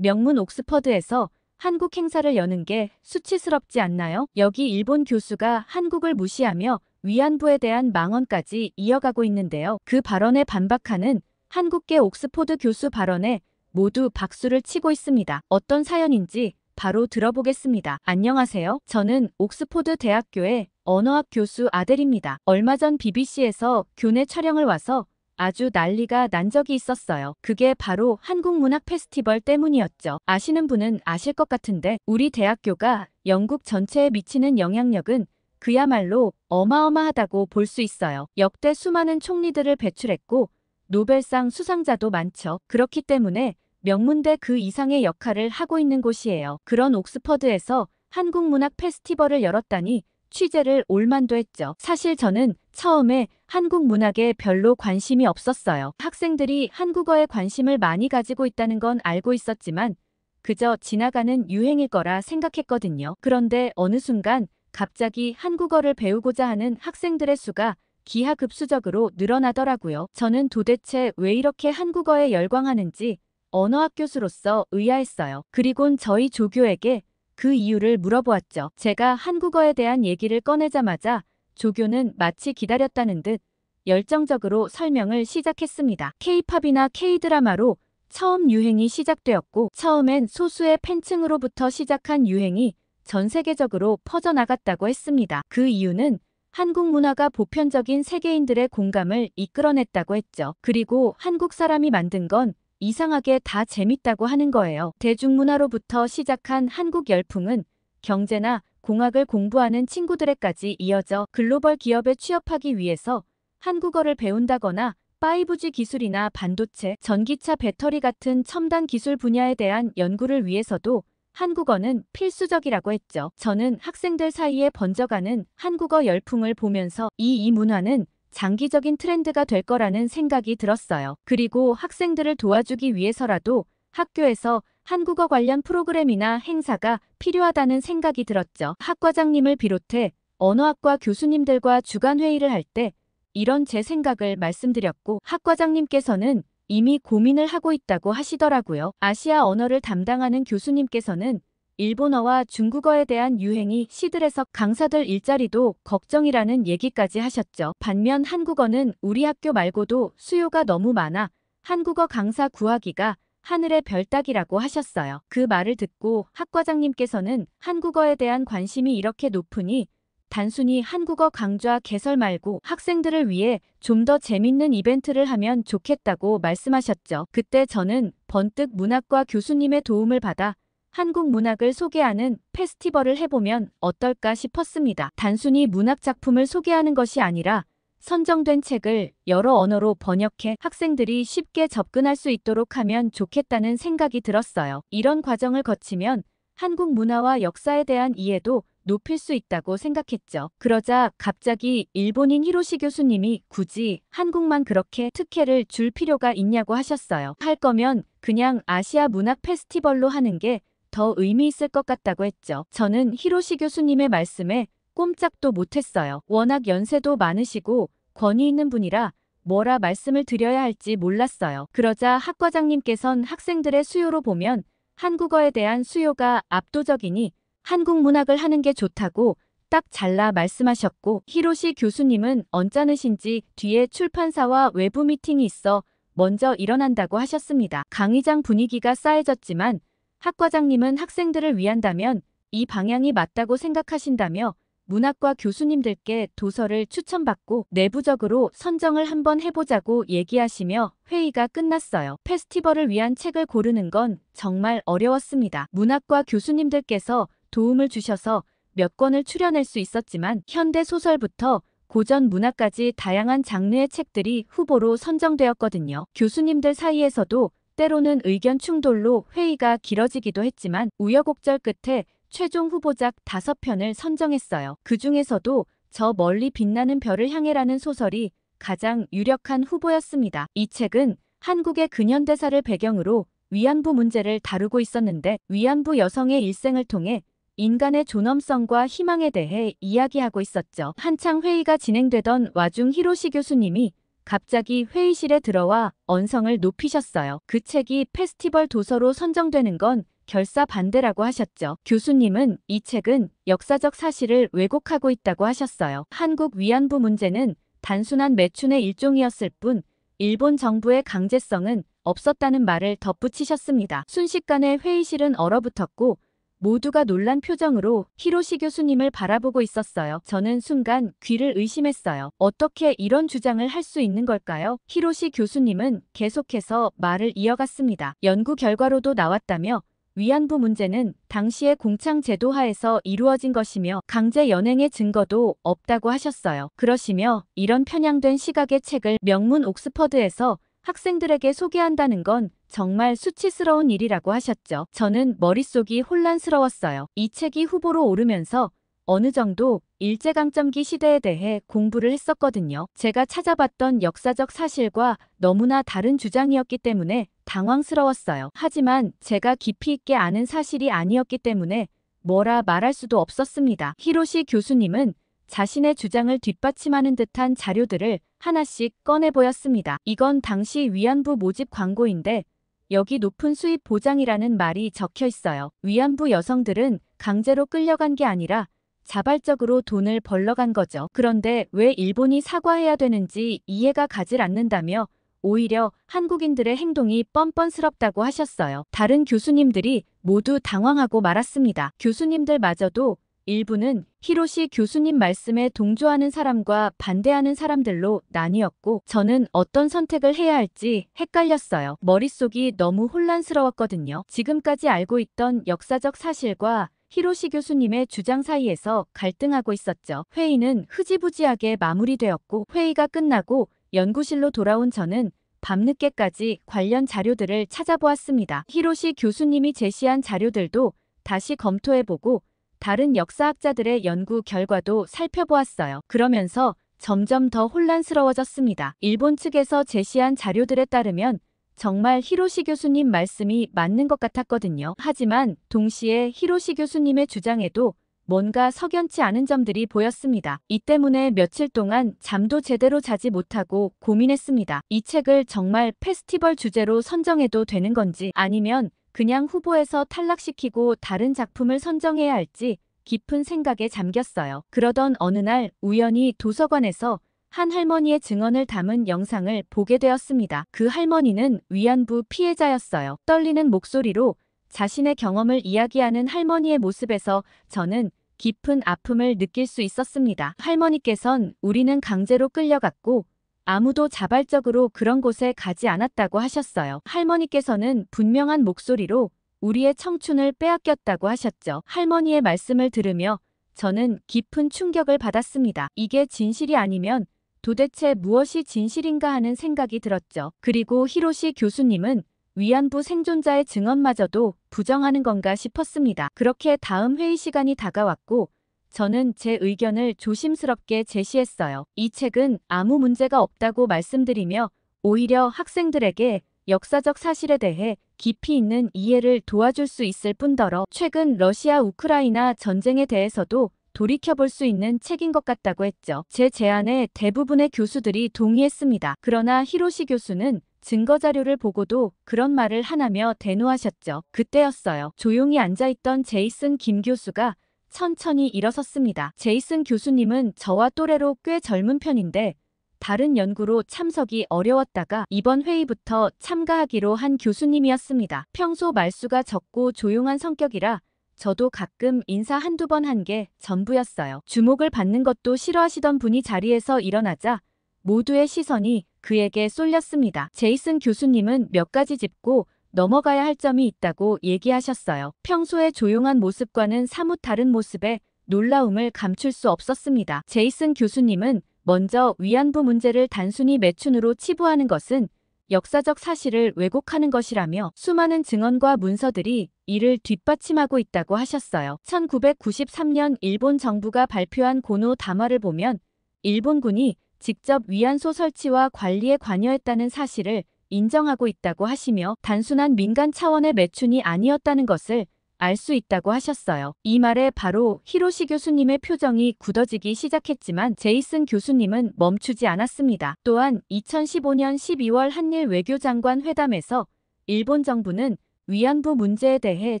명문 옥스퍼드에서 한국 행사를 여는 게 수치스럽지 않나요? 여기 일본 교수가 한국을 무시하며 위안부에 대한 망언까지 이어가고 있는데요. 그 발언에 반박하는 한국계 옥스퍼드 교수 발언에 모두 박수를 치고 있습니다. 어떤 사연인지 바로 들어보겠습니다. 안녕하세요. 저는 옥스퍼드 대학교의 언어학 교수 아델입니다. 얼마 전 BBC에서 교내 촬영을 와서 아주 난리가 난 적이 있었어요. 그게 바로 한국문학 페스티벌 때문이었죠. 아시는 분은 아실 것 같은데 우리 대학교가 영국 전체에 미치는 영향력은 그야말로 어마어마하다고 볼 수 있어요. 역대 수많은 총리들을 배출했고 노벨상 수상자도 많죠. 그렇기 때문에 명문대 그 이상의 역할을 하고 있는 곳이에요. 그런 옥스퍼드에서 한국문학 페스티벌을 열었다니 취재를 올만도 했죠. 사실 저는 처음에 한국 문학에 별로 관심이 없었어요. 학생들이 한국어에 관심을 많이 가지고 있다는 건 알고 있었지만 그저 지나가는 유행일 거라 생각했거든요. 그런데 어느 순간 갑자기 한국어를 배우고자 하는 학생들의 수가 기하급수적으로 늘어나더라고요. 저는 도대체 왜 이렇게 한국어에 열광하는지 언어학 교수로서 의아했어요. 그리곤 저희 조교에게 그 이유를 물어보았죠. 제가 한국어에 대한 얘기를 꺼내자마자 조교는 마치 기다렸다는 듯 열정적으로 설명을 시작했습니다. K-팝이나 K-드라마로 처음 유행이 시작되었고 처음엔 소수의 팬층으로부터 시작한 유행이 전 세계적으로 퍼져나갔다고 했습니다. 그 이유는 한국 문화가 보편적인 세계인들의 공감을 이끌어냈다고 했죠. 그리고 한국 사람이 만든 건 이상하게 다 재밌다고 하는 거예요. 대중문화로부터 시작한 한국 열풍은 경제나 공학을 공부하는 친구들에까지 이어져 글로벌 기업에 취업하기 위해서 한국어를 배운다거나 5G 기술이나 반도체, 전기차 배터리 같은 첨단 기술 분야에 대한 연구를 위해서도 한국어는 필수적이라고 했죠. 저는 학생들 사이에 번져가는 한국어 열풍을 보면서 이 문화는 장기적인 트렌드가 될 거라는 생각이 들었어요. 그리고 학생들을 도와주기 위해서라도 학교에서 한국어 관련 프로그램이나 행사가 필요하다는 생각이 들었죠. 학과장님을 비롯해 언어학과 교수님들과 주간 회의를 할 때 이런 제 생각을 말씀드렸고 학과장님께서는 이미 고민을 하고 있다고 하시더라고요. 아시아 언어를 담당하는 교수님께서는 일본어와 중국어에 대한 유행이 시들해서 강사들 일자리도 걱정이라는 얘기까지 하셨죠. 반면 한국어는 우리 학교 말고도 수요가 너무 많아 한국어 강사 구하기가 하늘의 별 따기라고 하셨어요. 그 말을 듣고 학과장님께서는 한국어에 대한 관심이 이렇게 높으니 단순히 한국어 강좌 개설 말고 학생들을 위해 좀 더 재밌는 이벤트를 하면 좋겠다고 말씀하셨죠. 그때 저는 번뜩 문학과 교수님의 도움을 받아 한국 문학을 소개하는 페스티벌을 해보면 어떨까 싶었습니다. 단순히 문학 작품을 소개하는 것이 아니라 선정된 책을 여러 언어로 번역해 학생들이 쉽게 접근할 수 있도록 하면 좋겠다는 생각이 들었어요. 이런 과정을 거치면 한국 문화와 역사에 대한 이해도 높일 수 있다고 생각했죠. 그러자 갑자기 일본인 히로시 교수님이 굳이 한국만 그렇게 특혜를 줄 필요가 있냐고 하셨어요. 할 거면 그냥 아시아 문학 페스티벌로 하는 게 더 의미 있을 것 같다고 했죠. 저는 히로시 교수님의 말씀에 꼼짝도 못했어요. 워낙 연세도 많으시고 권위 있는 분이라 뭐라 말씀을 드려야 할지 몰랐어요. 그러자 학과장님께선 학생들의 수요로 보면 한국어에 대한 수요가 압도적이니 한국 문학을 하는 게 좋다고 딱 잘라 말씀하셨고 히로시 교수님은 언짢으신지 뒤에 출판사와 외부 미팅이 있어 먼저 일어난다고 하셨습니다. 강의장 분위기가 싸해졌지만 학과장님은 학생들을 위한다면 이 방향이 맞다고 생각하신다며 문학과 교수님들께 도서를 추천받고 내부적으로 선정을 한번 해보자고 얘기하시며 회의가 끝났어요. 페스티벌을 위한 책을 고르는 건 정말 어려웠습니다. 문학과 교수님들께서 도움을 주셔서 몇 권을 추려낼 수 있었지만 현대 소설부터 고전 문학까지 다양한 장르의 책들이 후보로 선정되었거든요. 교수님들 사이에서도 때로는 의견 충돌로 회의가 길어지기도 했지만 우여곡절 끝에 최종 후보작 5편을 선정했어요. 그 중에서도 저 멀리 빛나는 별을 향해라는 소설이 가장 유력한 후보였습니다. 이 책은 한국의 근현대사를 배경으로 위안부 문제를 다루고 있었는데 위안부 여성의 일생을 통해 인간의 존엄성과 희망에 대해 이야기하고 있었죠. 한창 회의가 진행되던 와중 히로시 교수님이 갑자기 회의실에 들어와 언성을 높이셨어요. 그 책이 페스티벌 도서로 선정되는 건 결사반대라고 하셨죠. 교수님은 이 책은 역사적 사실을 왜곡하고 있다고 하셨어요. 한국 위안부 문제는 단순한 매춘의 일종이었을 뿐 일본 정부의 강제성은 없었다는 말을 덧붙이셨습니다. 순식간에 회의실은 얼어붙었고 모두가 놀란 표정으로 히로시 교수님을 바라보고 있었어요. 저는 순간 귀를 의심했어요. 어떻게 이런 주장을 할 수 있는 걸까요? 히로시 교수님은 계속해서 말을 이어갔습니다. 연구 결과로도 나왔다며 위안부 문제는 당시의 공창 제도 하에서 이루어진 것이며 강제 연행의 증거도 없다고 하셨어요. 그러시며 이런 편향된 시각의 책을 명문 옥스퍼드에서 학생들에게 소개한다는 건 정말 수치스러운 일이라고 하셨죠. 저는 머릿속이 혼란스러웠어요. 이 책이 후보로 오르면서 어느 정도 일제강점기 시대에 대해 공부를 했었거든요. 제가 찾아봤던 역사적 사실과 너무나 다른 주장이었기 때문에 당황스러웠어요. 하지만 제가 깊이 있게 아는 사실이 아니었기 때문에 뭐라 말할 수도 없었습니다. 히로시 교수님은 자신의 주장을 뒷받침하는 듯한 자료들을 하나씩 꺼내 보였습니다. 이건 당시 위안부 모집 광고인데 여기 높은 수입 보장이라는 말이 적혀 있어요. 위안부 여성들은 강제로 끌려간 게 아니라 자발적으로 돈을 벌러 간 거죠. 그런데 왜 일본이 사과해야 되는지 이해가 가질 않는다며 오히려 한국인들의 행동이 뻔뻔스럽다고 하셨어요. 다른 교수님들이 모두 당황하고 말았습니다. 교수님들마저도 일부는 히로시 교수님 말씀에 동조하는 사람과 반대하는 사람들로 나뉘었고 저는 어떤 선택을 해야 할지 헷갈렸어요. 머릿속이 너무 혼란스러웠거든요. 지금까지 알고 있던 역사적 사실과 히로시 교수님의 주장 사이에서 갈등하고 있었죠. 회의는 흐지부지하게 마무리되었고 회의가 끝나고 연구실로 돌아온 저는 밤늦게까지 관련 자료들을 찾아보았습니다. 히로시 교수님이 제시한 자료들도 다시 검토해보고 다른 역사학자들의 연구 결과도 살펴보았어요. 그러면서 점점 더 혼란스러워졌습니다. 일본 측에서 제시한 자료들에 따르면 정말 히로시 교수님 말씀이 맞는 것 같았거든요. 하지만 동시에 히로시 교수님의 주장에도 뭔가 석연치 않은 점들이 보였습니다. 이 때문에 며칠 동안 잠도 제대로 자지 못하고 고민했습니다. 이 책을 정말 페스티벌 주제로 선정해도 되는 건지 아니면 그냥 후보에서 탈락시키고 다른 작품을 선정해야 할지 깊은 생각에 잠겼어요. 그러던 어느 날 우연히 도서관에서 한 할머니의 증언을 담은 영상을 보게 되었습니다. 그 할머니는 위안부 피해자였어요. 떨리는 목소리로 자신의 경험을 이야기하는 할머니의 모습에서 저는 깊은 아픔을 느낄 수 있었습니다. 할머니께선 우리는 강제로 끌려갔고 아무도 자발적으로 그런 곳에 가지 않았다고 하셨어요. 할머니께서는 분명한 목소리로 우리의 청춘을 빼앗겼다고 하셨죠. 할머니의 말씀을 들으며 저는 깊은 충격을 받았습니다. 이게 진실이 아니면 도대체 무엇이 진실인가 하는 생각이 들었죠. 그리고 히로시 교수님은 위안부 생존자의 증언마저도 부정하는 건가 싶었습니다. 그렇게 다음 회의 시간이 다가왔고 저는 제 의견을 조심스럽게 제시했어요. 이 책은 아무 문제가 없다고 말씀드리며 오히려 학생들에게 역사적 사실에 대해 깊이 있는 이해를 도와줄 수 있을 뿐더러 최근 러시아 우크라이나 전쟁에 대해서도 돌이켜볼 수 있는 책인 것 같다고 했죠. 제 제안에 대부분의 교수들이 동의했습니다. 그러나 히로시 교수는 증거자료를 보고도 그런 말을 하나며 대노하셨죠. 그때였어요. 조용히 앉아있던 제이슨 김 교수가 천천히 일어섰습니다. 제이슨 교수님은 저와 또래로 꽤 젊은 편인데 다른 연구로 참석이 어려웠다가 이번 회의부터 참가하기로 한 교수님이었습니다. 평소 말수가 적고 조용한 성격이라 저도 가끔 인사 한두 번 한 게 전부였어요. 주목을 받는 것도 싫어하시던 분이 자리에서 일어나자 모두의 시선이 그에게 쏠렸습니다. 제이슨 교수님은 몇 가지 짚고 넘어가야 할 점이 있다고 얘기하셨어요. 평소의 조용한 모습과는 사뭇 다른 모습에 놀라움을 감출 수 없었습니다. 제이슨 교수님은 먼저 위안부 문제를 단순히 매춘으로 치부하는 것은 역사적 사실을 왜곡하는 것이라며 수많은 증언과 문서들이 이를 뒷받침하고 있다고 하셨어요. 1993년 일본 정부가 발표한 고노 담화를 보면 일본군이 직접 위안소 설치와 관리에 관여했다는 사실을 인정하고 있다고 하시며 단순한 민간 차원의 매춘이 아니었다는 것을 알 수 있다고 하셨어요. 이 말에 바로 히로시 교수님의 표정이 굳어지기 시작했지만 제이슨 교수님은 멈추지 않았습니다. 또한 2015년 12월 한일 외교장관 회담에서 일본 정부는 위안부 문제에 대해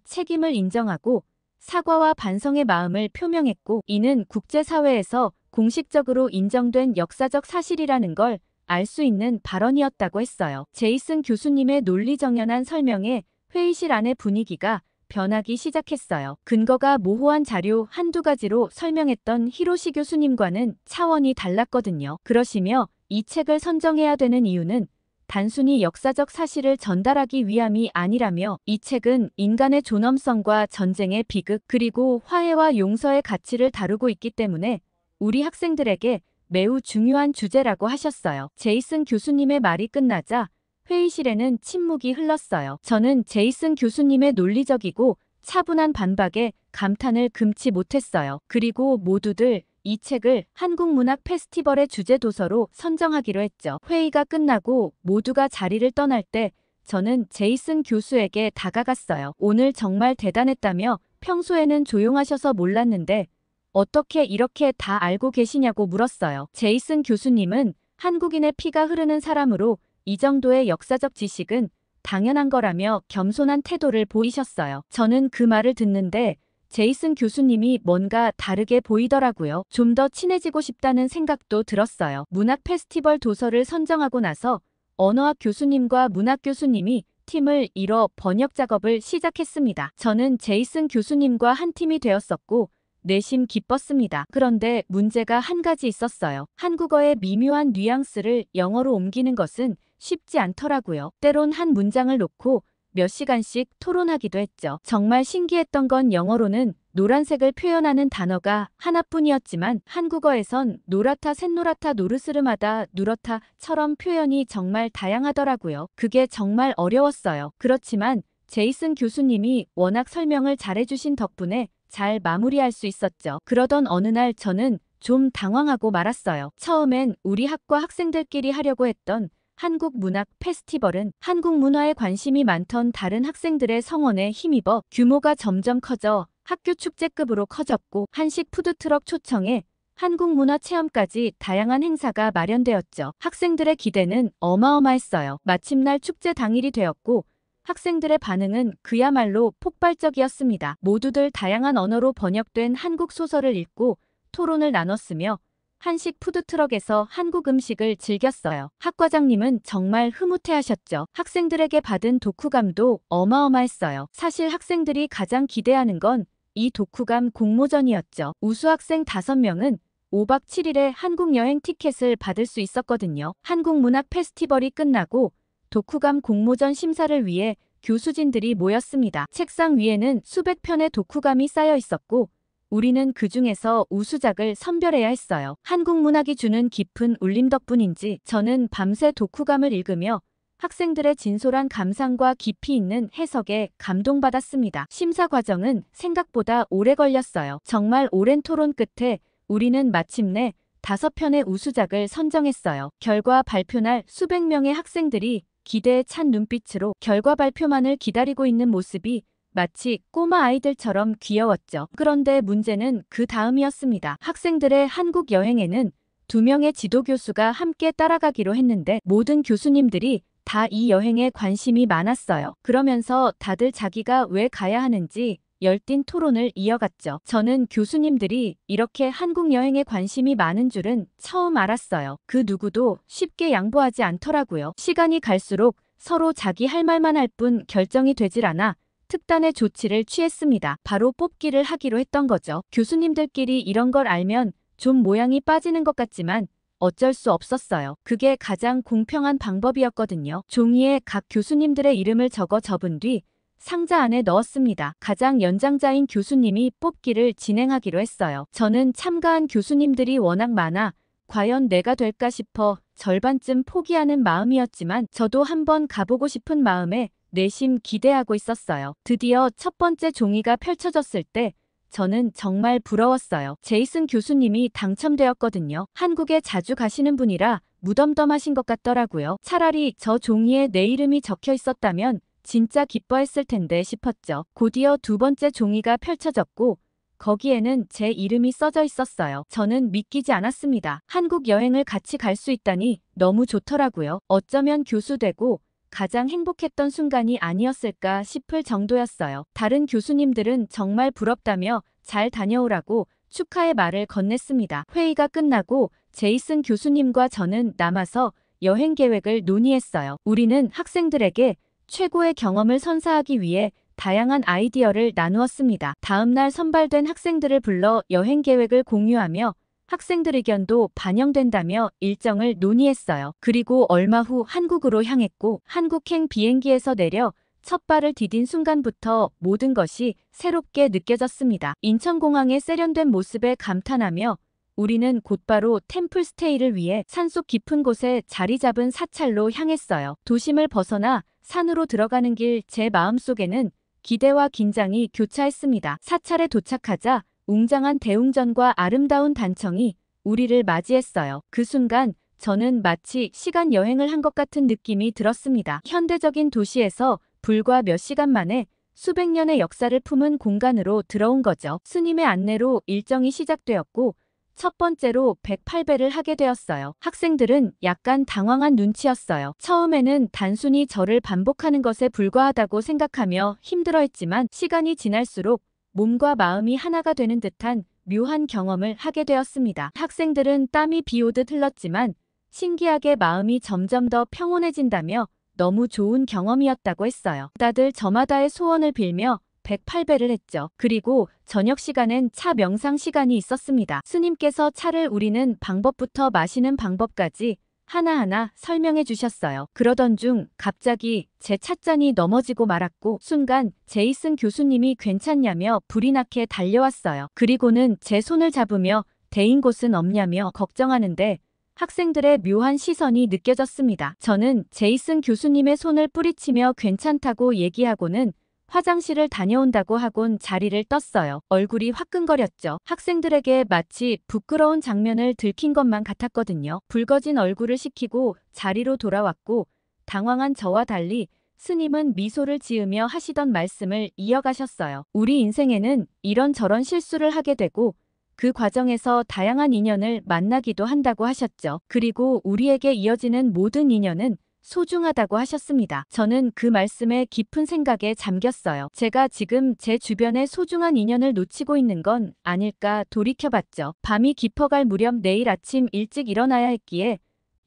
책임을 인정하고 사과와 반성의 마음을 표명했고, 이는 국제사회에서 공식적으로 인정된 역사적 사실이라는 걸 알 수 있는 발언이었다고 했어요. 제이슨 교수님의 논리정연한 설명에 회의실 안의 분위기가 변하기 시작했어요. 근거가 모호한 자료 한두 가지로 설명했던 히로시 교수님과는 차원이 달랐거든요. 그러시며 이 책을 선정해야 되는 이유는 단순히 역사적 사실을 전달하기 위함이 아니라며, 이 책은 인간의 존엄성과 전쟁의 비극 그리고 화해와 용서의 가치를 다루고 있기 때문에 우리 학생들에게 매우 중요한 주제라고 하셨어요. 제이슨 교수님의 말이 끝나자 회의실에는 침묵이 흘렀어요. 저는 제이슨 교수님의 논리적이고 차분한 반박에 감탄을 금치 못했어요. 그리고 모두들 이 책을 한국문학 페스티벌의 주제 도서로 선정하기로 했죠. 회의가 끝나고 모두가 자리를 떠날 때 저는 제이슨 교수에게 다가갔어요. 오늘 정말 대단했다며 평소에는 조용하셔서 몰랐는데 어떻게 이렇게 다 알고 계시냐고 물었어요. 제이슨 교수님은 한국인의 피가 흐르는 사람으로 이 정도의 역사적 지식은 당연한 거라며 겸손한 태도를 보이셨어요. 저는 그 말을 듣는데 제이슨 교수님이 뭔가 다르게 보이더라고요. 좀 더 친해지고 싶다는 생각도 들었어요. 문학 페스티벌 도서를 선정하고 나서 언어학 교수님과 문학 교수님이 팀을 이뤄 번역 작업을 시작했습니다. 저는 제이슨 교수님과 한 팀이 되었었고 내심 기뻤습니다. 그런데 문제가 한 가지 있었어요. 한국어의 미묘한 뉘앙스를 영어로 옮기는 것은 쉽지 않더라고요. 때론 한 문장을 놓고 몇 시간씩 토론하기도 했죠. 정말 신기했던 건 영어로는 노란색을 표현하는 단어가 하나뿐이었지만 한국어에선 노랗다, 샛노랗다, 노르스름하다, 누렇다처럼 표현이 정말 다양하더라고요. 그게 정말 어려웠어요. 그렇지만 제이슨 교수님이 워낙 설명을 잘해주신 덕분에 잘 마무리할 수 있었죠. 그러던 어느 날 저는 좀 당황하고 말았어요. 처음엔 우리 학과 학생들끼리 하려고 했던 한국 문학 페스티벌은 한국 문화에 관심이 많던 다른 학생들의 성원에 힘입어 규모가 점점 커져 학교 축제급으로 커졌고, 한식 푸드트럭 초청에 한국 문화 체험까지 다양한 행사가 마련되었죠. 학생들의 기대는 어마어마했어요. 마침날 축제 당일이 되었고 학생들의 반응은 그야말로 폭발적이었습니다. 모두들 다양한 언어로 번역된 한국 소설을 읽고 토론을 나눴으며 한식 푸드트럭에서 한국 음식을 즐겼어요. 학과장님은 정말 흐뭇해하셨죠. 학생들에게 받은 독후감도 어마어마했어요. 사실 학생들이 가장 기대하는 건 이 독후감 공모전이었죠. 우수 학생 5명은 5박 7일의 한국 여행 티켓을 받을 수 있었거든요. 한국 문학 페스티벌이 끝나고 독후감 공모전 심사를 위해 교수진들이 모였습니다. 책상 위에는 수백 편의 독후감이 쌓여 있었고 우리는 그 중에서 우수작을 선별해야 했어요. 한국 문학이 주는 깊은 울림 덕분인지 저는 밤새 독후감을 읽으며 학생들의 진솔한 감상과 깊이 있는 해석에 감동받았습니다. 심사 과정은 생각보다 오래 걸렸어요. 정말 오랜 토론 끝에 우리는 마침내 5편의 우수작을 선정했어요. 결과 발표 날 수백 명의 학생들이 기대에 찬 눈빛으로 결과 발표만을 기다리고 있는 모습이 마치 꼬마 아이들처럼 귀여웠죠. 그런데 문제는 그 다음이었습니다. 학생들의 한국 여행에는 2명의 지도교수가 함께 따라가기로 했는데 모든 교수님들이 다 이 여행에 관심이 많았어요. 그러면서 다들 자기가 왜 가야 하는지 열띤 토론을 이어갔죠. 저는 교수님들이 이렇게 한국 여행에 관심이 많은 줄은 처음 알았어요. 그 누구도 쉽게 양보하지 않더라고요. 시간이 갈수록 서로 자기 할 말만 할 뿐 결정이 되질 않아 특단의 조치를 취했습니다. 바로 뽑기를 하기로 했던 거죠. 교수님들끼리 이런 걸 알면 좀 모양이 빠지는 것 같지만 어쩔 수 없었어요. 그게 가장 공평한 방법이었거든요. 종이에 각 교수님들의 이름을 적어 접은 뒤 상자 안에 넣었습니다. 가장 연장자인 교수님이 뽑기를 진행하기로 했어요. 저는 참가한 교수님들이 워낙 많아 과연 내가 될까 싶어 절반쯤 포기하는 마음이었지만 저도 한번 가보고 싶은 마음에 내심 기대하고 있었어요. 드디어 첫 번째 종이가 펼쳐졌을 때 저는 정말 부러웠어요. 제이슨 교수님이 당첨되었거든요. 한국에 자주 가시는 분이라 무덤덤하신 것 같더라고요. 차라리 저 종이에 내 이름이 적혀 있었다면 진짜 기뻐했을 텐데 싶었죠. 곧이어 두 번째 종이가 펼쳐졌고 거기에는 제 이름이 써져 있었어요. 저는 믿기지 않았습니다. 한국 여행을 같이 갈 수 있다니 너무 좋더라고요. 어쩌면 교수 되고 가장 행복했던 순간이 아니었을까 싶을 정도였어요. 다른 교수님들은 정말 부럽다며 잘 다녀오라고 축하의 말을 건넸습니다. 회의가 끝나고 제이슨 교수님과 저는 남아서 여행 계획을 논의했어요. 우리는 학생들에게 최고의 경험을 선사하기 위해 다양한 아이디어를 나누었습니다. 다음 날 선발된 학생들을 불러 여행 계획을 공유하며 학생들 의견도 반영된다며 일정을 논의했어요. 그리고 얼마 후 한국으로 향했고 한국행 비행기에서 내려 첫 발을 디딘 순간부터 모든 것이 새롭게 느껴졌습니다. 인천공항의 세련된 모습에 감탄하며 우리는 곧바로 템플스테이를 위해 산속 깊은 곳에 자리 잡은 사찰로 향했어요. 도심을 벗어나 산으로 들어가는 길 제 마음속에는 기대와 긴장이 교차했습니다. 사찰에 도착하자 웅장한 대웅전과 아름다운 단청이 우리를 맞이했어요. 그 순간 저는 마치 시간 여행을 한 것 같은 느낌이 들었습니다. 현대적인 도시에서 불과 몇 시간 만에 수백 년의 역사를 품은 공간으로 들어온 거죠. 스님의 안내로 일정이 시작되었고 첫 번째로 108배를 하게 되었어요. 학생들은 약간 당황한 눈치였어요. 처음에는 단순히 절을 반복하는 것에 불과하다고 생각하며 힘들어했지만 시간이 지날수록 몸과 마음이 하나가 되는 듯한 묘한 경험을 하게 되었습니다. 학생들은 땀이 비 오듯 흘렀지만 신기하게 마음이 점점 더 평온해진다며 너무 좋은 경험이었다고 했어요. 다들 저마다의 소원을 빌며 108배를 했죠. 그리고 저녁 시간엔 차 명상 시간이 있었습니다. 스님께서 차를 우리는 방법부터 마시는 방법까지 하나하나 설명해 주셨어요. 그러던 중 갑자기 제 찻잔이 넘어지고 말았고 순간 제이슨 교수님이 괜찮냐며 불이 나게 달려왔어요. 그리고는 제 손을 잡으며 데인 곳은 없냐며 걱정하는데 학생들의 묘한 시선이 느껴졌습니다. 저는 제이슨 교수님의 손을 뿌리치며 괜찮다고 얘기하고는 화장실을 다녀온다고 하곤 자리를 떴어요. 얼굴이 화끈거렸죠. 학생들에게 마치 부끄러운 장면을 들킨 것만 같았거든요. 붉어진 얼굴을 식히고 자리로 돌아왔고 당황한 저와 달리 스님은 미소를 지으며 하시던 말씀을 이어가셨어요. 우리 인생에는 이런저런 실수를 하게 되고 그 과정에서 다양한 인연을 만나기도 한다고 하셨죠. 그리고 우리에게 이어지는 모든 인연은 소중하다고 하셨습니다. 저는 그 말씀에 깊은 생각에 잠겼어요. 제가 지금 제 주변에 소중한 인연을 놓치고 있는 건 아닐까 돌이켜봤죠. 밤이 깊어갈 무렵 내일 아침 일찍 일어나야 했기에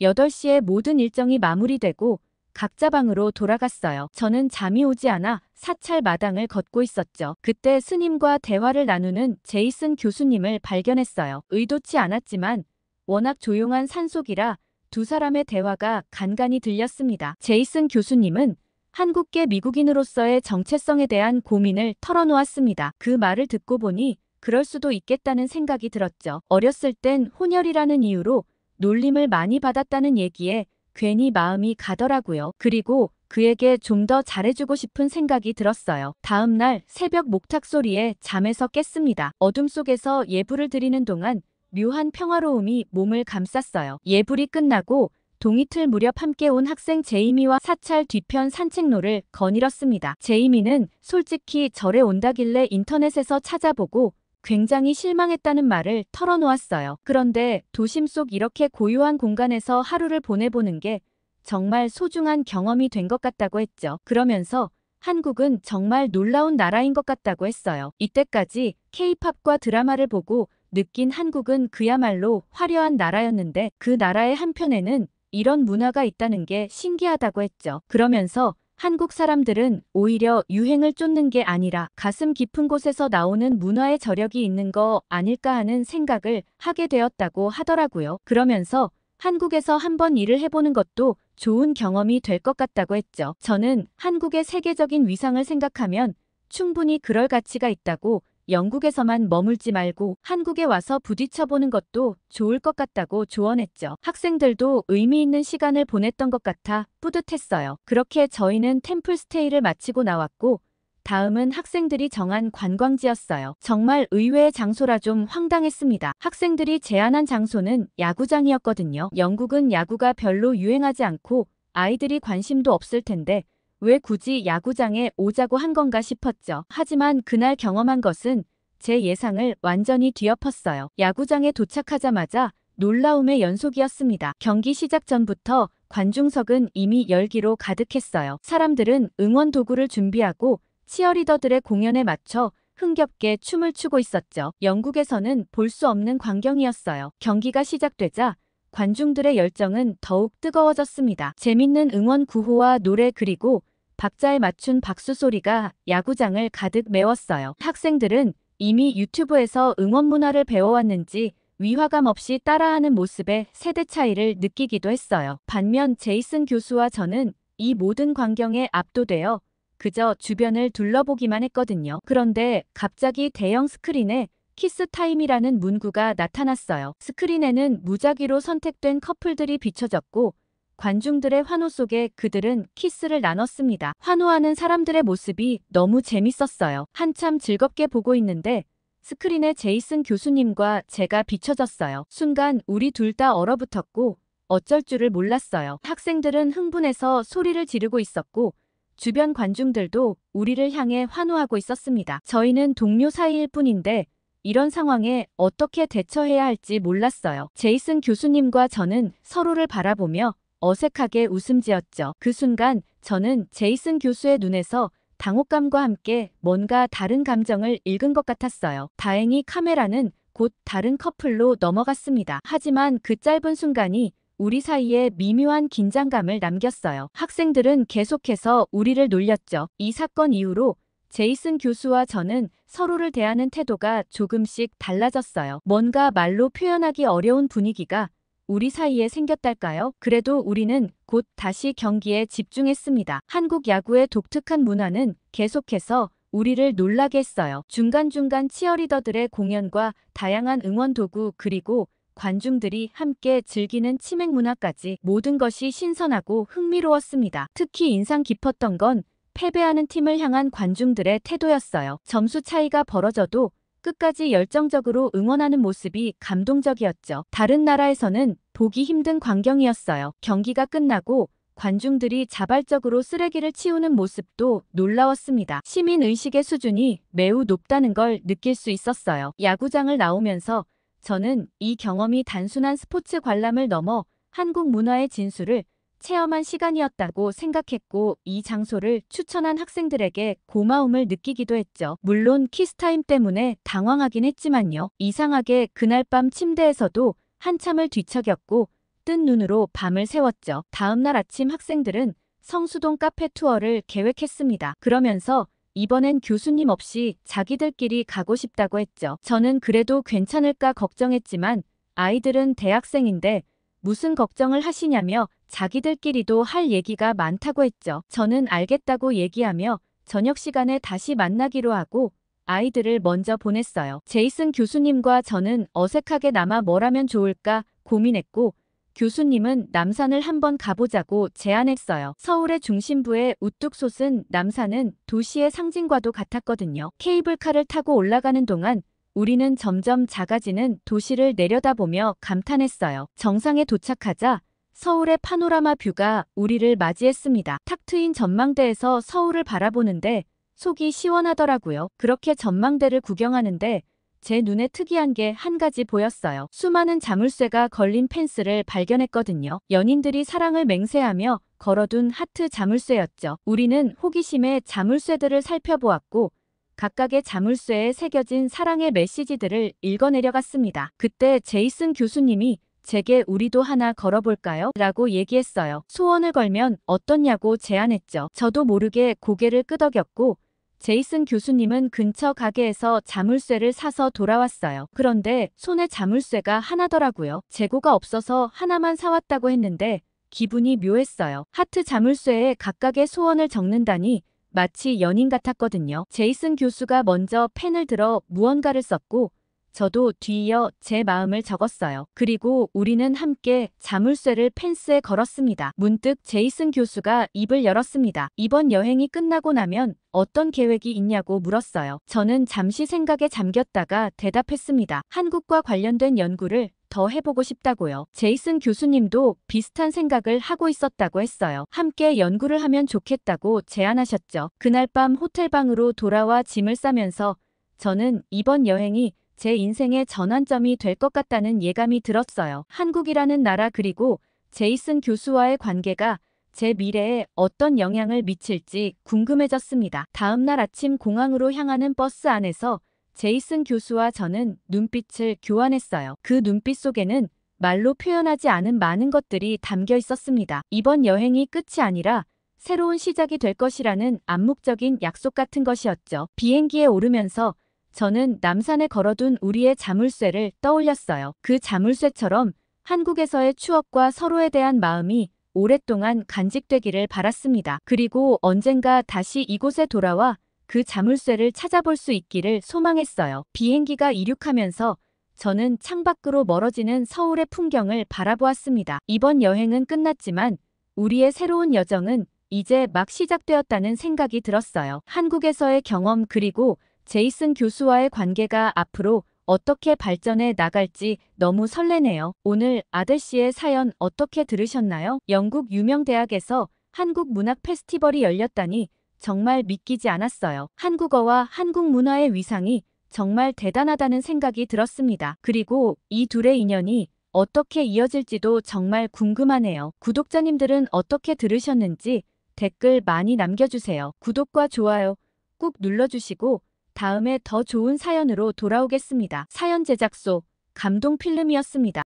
8시에 모든 일정이 마무리되고 각자 방으로 돌아갔어요. 저는 잠이 오지 않아 사찰 마당을 걷고 있었죠. 그때 스님과 대화를 나누는 제이슨 교수님을 발견했어요. 의도치 않았지만 워낙 조용한 산속이라 두 사람의 대화가 간간히 들렸습니다. 제이슨 교수님은 한국계 미국인으로서의 정체성에 대한 고민을 털어놓았습니다. 그 말을 듣고 보니 그럴 수도 있겠다는 생각이 들었죠. 어렸을 땐 혼혈이라는 이유로 놀림을 많이 받았다는 얘기에 괜히 마음이 가더라고요. 그리고 그에게 좀 더 잘해주고 싶은 생각이 들었어요. 다음 날 새벽 목탁 소리에 잠에서 깼습니다. 어둠 속에서 예불을 드리는 동안 묘한 평화로움이 몸을 감쌌어요. 예불이 끝나고 동이틀 무렵 함께 온 학생 제이미와 사찰 뒤편 산책로를 거닐었습니다. 제이미는 솔직히 절에 온다길래 인터넷에서 찾아보고 굉장히 실망했다는 말을 털어놓았어요. 그런데 도심 속 이렇게 고요한 공간에서 하루를 보내보는 게 정말 소중한 경험이 된 것 같다고 했죠. 그러면서 한국은 정말 놀라운 나라인 것 같다고 했어요. 이때까지 K-팝과 드라마를 보고 느낀 한국은 그야말로 화려한 나라였는데 그 나라의 한편에는 이런 문화가 있다는 게 신기하다고 했죠. 그러면서 한국 사람들은 오히려 유행을 쫓는 게 아니라 가슴 깊은 곳에서 나오는 문화의 저력이 있는 거 아닐까 하는 생각을 하게 되었다고 하더라고요. 그러면서 한국에서 한번 일을 해보는 것도 좋은 경험이 될 것 같다고 했죠. 저는 한국의 세계적인 위상을 생각하면 충분히 그럴 가치가 있다고 영국에서만 머물지 말고 한국에 와서 부딪혀보는 것도 좋을 것 같다고 조언했죠. 학생들도 의미 있는 시간을 보냈던 것 같아 뿌듯했어요. 그렇게 저희는 템플스테이를 마치고 나왔고 다음은 학생들이 정한 관광지였어요. 정말 의외의 장소라 좀 황당했습니다. 학생들이 제안한 장소는 야구장이었거든요. 영국은 야구가 별로 유행하지 않고 아이들이 관심도 없을 텐데 왜 굳이 야구장에 오자고 한 건가 싶었죠. 하지만 그날 경험한 것은 제 예상을 완전히 뒤엎었어요. 야구장에 도착하자마자 놀라움의 연속이었습니다. 경기 시작 전부터 관중석은 이미 열기로 가득했어요. 사람들은 응원 도구를 준비하고 치어리더들의 공연에 맞춰 흥겹게 춤을 추고 있었죠. 영국에서는 볼 수 없는 광경이었어요. 경기가 시작되자 관중들의 열정은 더욱 뜨거워졌습니다. 재밌는 응원 구호와 노래 그리고 박자에 맞춘 박수 소리가 야구장을 가득 메웠어요. 학생들은 이미 유튜브에서 응원 문화를 배워왔는지 위화감 없이 따라하는 모습에 세대 차이를 느끼기도 했어요. 반면 제이슨 교수와 저는 이 모든 광경에 압도되어 그저 주변을 둘러보기만 했거든요. 그런데 갑자기 대형 스크린에 키스 타임이라는 문구가 나타났어요. 스크린에는 무작위로 선택된 커플들이 비춰졌고 관중들의 환호 속에 그들은 키스를 나눴습니다. 환호하는 사람들의 모습이 너무 재밌었어요. 한참 즐겁게 보고 있는데 스크린에 제이슨 교수님과 제가 비춰졌어요. 순간 우리 둘 다 얼어붙었고 어쩔 줄을 몰랐어요. 학생들은 흥분해서 소리를 지르고 있었고 주변 관중들도 우리를 향해 환호하고 있었습니다. 저희는 동료 사이일 뿐인데 이런 상황에 어떻게 대처해야 할지 몰랐어요. 제이슨 교수님과 저는 서로를 바라보며 어색하게 웃음 지었죠. 그 순간 저는 제이슨 교수의 눈에서 당혹감과 함께 뭔가 다른 감정을 읽은 것 같았어요. 다행히 카메라는 곧 다른 커플로 넘어갔습니다. 하지만 그 짧은 순간이 우리 사이에 미묘한 긴장감을 남겼어요. 학생들은 계속해서 우리를 놀렸죠. 이 사건 이후로 제이슨 교수와 저는 서로를 대하는 태도가 조금씩 달라졌어요. 뭔가 말로 표현하기 어려운 분위기가 우리 사이에 생겼달까요? 그래도 우리는 곧 다시 경기에 집중했습니다. 한국 야구의 독특한 문화는 계속해서 우리를 놀라게 했어요. 중간중간 치어리더들의 공연과 다양한 응원 도구 그리고 관중들이 함께 즐기는 치맥 문화까지 모든 것이 신선하고 흥미로웠습니다. 특히 인상 깊었던 건 패배하는 팀을 향한 관중들의 태도였어요. 점수 차이가 벌어져도 끝까지 열정적으로 응원하는 모습이 감동적이었죠. 다른 나라에서는 보기 힘든 광경이었어요. 경기가 끝나고 관중들이 자발적으로 쓰레기를 치우는 모습도 놀라웠습니다. 시민의식의 수준이 매우 높다는 걸 느낄 수 있었어요. 야구장을 나오면서 저는 이 경험이 단순한 스포츠 관람을 넘어 한국 문화의 진수를 체험한 시간이었다고 생각했고 이 장소를 추천한 학생들에게 고마움을 느끼기도 했죠. 물론 키스타임 때문에 당황하긴 했지만요. 이상하게 그날 밤 침대에서도 한참을 뒤척였고 뜬 눈으로 밤을 새웠죠. 다음날 아침 학생들은 성수동 카페 투어를 계획했습니다. 그러면서 이번엔 교수님 없이 자기들끼리 가고 싶다고 했죠. 저는 그래도 괜찮을까 걱정했지만 아이들은 대학생인데 무슨 걱정을 하시냐며 자기들끼리도 할 얘기가 많다고 했죠. 저는 알겠다고 얘기하며 저녁 시간에 다시 만나기로 하고 아이들을 먼저 보냈어요. 제이슨 교수님과 저는 어색하게 남아 뭘 하면 좋을까 고민했고 교수님은 남산을 한번 가보자고 제안했어요. 서울의 중심부에 우뚝 솟은 남산은 도시의 상징과도 같았거든요. 케이블카를 타고 올라가는 동안 우리는 점점 작아지는 도시를 내려다보며 감탄했어요. 정상에 도착하자 서울의 파노라마 뷰가 우리를 맞이했습니다. 탁 트인 전망대에서 서울을 바라보는데 속이 시원하더라고요. 그렇게 전망대를 구경하는데 제 눈에 특이한 게 한 가지 보였어요. 수많은 자물쇠가 걸린 펜스를 발견했거든요. 연인들이 사랑을 맹세하며 걸어둔 하트 자물쇠였죠. 우리는 호기심에 자물쇠들을 살펴보았고 각각의 자물쇠에 새겨진 사랑의 메시지들을 읽어내려갔습니다. 그때 제이슨 교수님이 제게 우리도 하나 걸어볼까요? 라고 얘기했어요. 소원을 걸면 어떻냐고 제안했죠. 저도 모르게 고개를 끄덕였고 제이슨 교수님은 근처 가게에서 자물쇠를 사서 돌아왔어요. 그런데 손에 자물쇠가 하나더라고요. 재고가 없어서 하나만 사왔다고 했는데 기분이 묘했어요. 하트 자물쇠에 각각의 소원을 적는다니 마치 연인 같았거든요. 제이슨 교수가 먼저 펜을 들어 무언가를 썼고 저도 뒤이어 제 마음을 적었어요. 그리고 우리는 함께 자물쇠를 펜스에 걸었습니다. 문득 제이슨 교수가 입을 열었습니다. 이번 여행이 끝나고 나면 어떤 계획이 있냐고 물었어요. 저는 잠시 생각에 잠겼다가 대답했습니다. 한국과 관련된 연구를 더 해보고 싶다고요. 제이슨 교수님도 비슷한 생각을 하고 있었다고 했어요. 함께 연구를 하면 좋겠다고 제안하셨죠. 그날 밤 호텔방으로 돌아와 짐을 싸면서 저는 이번 여행이 제 인생의 전환점이 될 것 같다는 예감이 들었어요. 한국이라는 나라 그리고 제이슨 교수와의 관계가 제 미래에 어떤 영향을 미칠지 궁금해졌습니다. 다음 날 아침 공항으로 향하는 버스 안에서 제이슨 교수와 저는 눈빛을 교환했어요. 그 눈빛 속에는 말로 표현하지 않은 많은 것들이 담겨 있었습니다. 이번 여행이 끝이 아니라 새로운 시작이 될 것이라는 암묵적인 약속 같은 것이었죠. 비행기에 오르면서 저는 남산에 걸어둔 우리의 자물쇠를 떠올렸어요. 그 자물쇠처럼 한국에서의 추억과 서로에 대한 마음이 오랫동안 간직되기를 바랐습니다. 그리고 언젠가 다시 이곳에 돌아와 그 자물쇠를 찾아볼 수 있기를 소망했어요. 비행기가 이륙하면서 저는 창밖으로 멀어지는 서울의 풍경을 바라보았습니다. 이번 여행은 끝났지만 우리의 새로운 여정은 이제 막 시작되었다는 생각이 들었어요. 한국에서의 경험 그리고 제이슨 교수와의 관계가 앞으로 어떻게 발전해 나갈지 너무 설레네요. 오늘 아들씨의 사연 어떻게 들으셨나요? 영국 유명 대학에서 한국 문학 페스티벌이 열렸다니 정말 믿기지 않았어요. 한국어와 한국 문화의 위상이 정말 대단하다는 생각이 들었습니다. 그리고 이 둘의 인연이 어떻게 이어질지도 정말 궁금하네요. 구독자님들은 어떻게 들으셨는지 댓글 많이 남겨주세요. 구독과 좋아요 꾹 눌러주시고 다음에 더 좋은 사연으로 돌아오겠습니다. 사연 제작소 감동필름이었습니다.